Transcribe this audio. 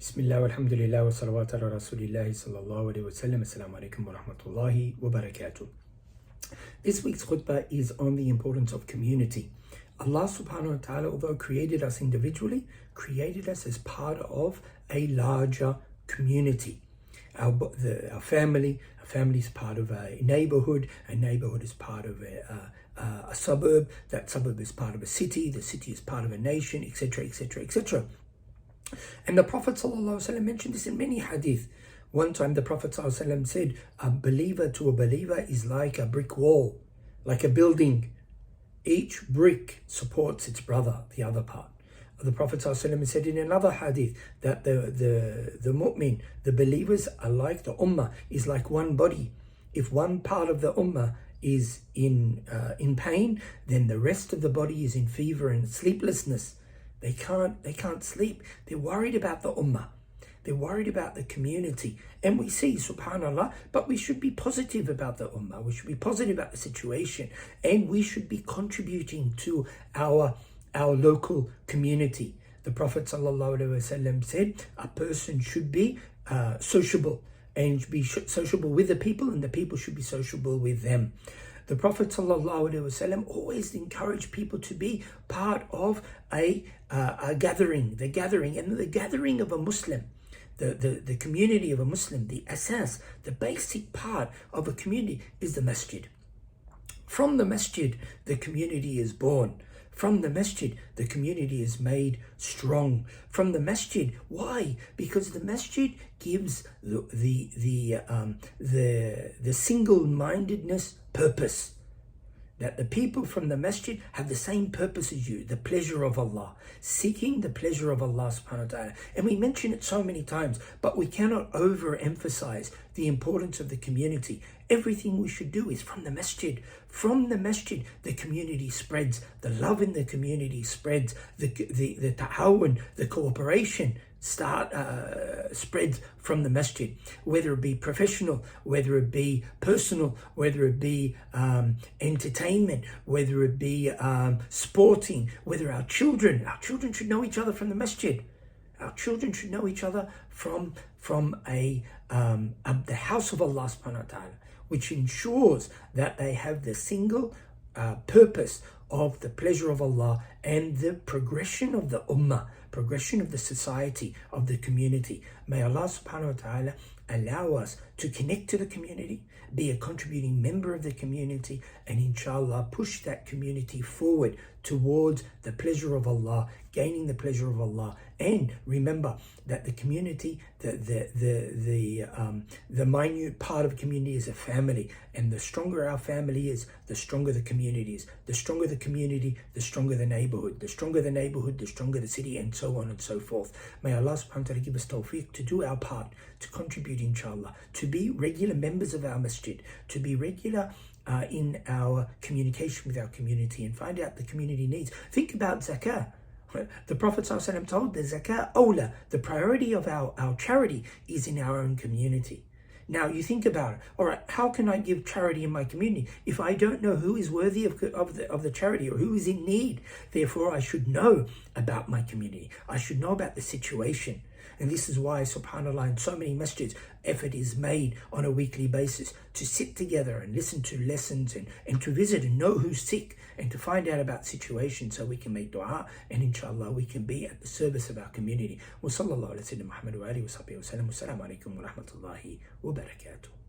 Bismillah, alhamdulillah, wa salawat ala rasulillahi sallallahu alayhi wa sallam. Assalamu alaikum wa rahmatullahi wa barakatuh. This week's khutbah is on the importance of community. Allah subhanahu wa ta'ala, although created us individually, created us as part of a larger community. Our family is part of a neighborhood is part of a suburb, that suburb is part of a city, the city is part of a nation, etc., etc., etc. And the Prophet ﷺ mentioned this in many hadith. One time the Prophet ﷺ said, a believer to a believer is like a brick wall, like a building. Each brick supports its brother, the other part. The Prophet ﷺ said in another hadith that the mu'min, the believers are like the ummah, is like one body. If one part of the ummah is in pain, then the rest of the body is in fever and sleeplessness. They can't sleep. They're worried about the ummah. They're worried about the community. And we see, subhanAllah, but we should be positive about the ummah. We should be positive about the situation. And we should be contributing to our local community. The Prophet ﷺ said a person should be sociable and be sociable with the people, and the people should be sociable with them. The Prophet ﷺ always encouraged people to be part of a gathering, the gathering of a Muslim, the community of a Muslim. The asas, the basic part of a community is the masjid. From the masjid, the community is born. From the masjid, the community is made strong. From the masjid, why? Because the masjid gives the single-mindedness purpose. That the people from the masjid have the same purpose as you, the pleasure of Allah, seeking the pleasure of Allah subhanahu wa ta'ala. And we mention it so many times, but we cannot overemphasize the importance of the community. Everything we should do is from the masjid. From the masjid, the community spreads. The love in the community spreads. The ta'awun, the cooperation spreads from the masjid, whether it be professional, whether it be personal, whether it be entertainment, whether it be sporting, whether our children should know each other from the masjid. Our children should know each other from the house of Allah subhanahu wa ta'ala, which ensures that they have the single purpose of the pleasure of Allah and the progression of the ummah, progression of the society, of the community. May Allah subhanahu wa ta'ala allow us to connect to the community, be a contributing member of the community, and inshallah push that community forward towards the pleasure of Allah, gaining the pleasure of Allah. And remember that the community, the minute part of a community is a family, and the stronger our family is, the stronger the community is. The stronger the community, the stronger the neighborhood. The stronger the neighborhood, the stronger the city, and so on and so forth. May Allah subhanahu wa ta'ala give us tawfiq to do our part, to contribute inshallah, to be regular members of our masjid, to be regular in our communication with our community and find out the community needs. Think about zakah. The Prophet ﷺ told the zakah awla, the priority of our charity is in our own community. Now you think about it, all right, how can I give charity in my community if I don't know who is worthy of the charity or who is in need? Therefore, I should know about my community. I should know about the situation. And this is why, subhanAllah, in so many masjids, effort is made on a weekly basis to sit together and listen to lessons and to visit and know who's sick and to find out about situations so we can make dua and inshallah we can be at the service of our community. Wa sallallahu ala sayyidina Muhammad wa alihi wa sahbihi wa sallam. Assalamu alaikum wa rahmatullahi wa barakatuh.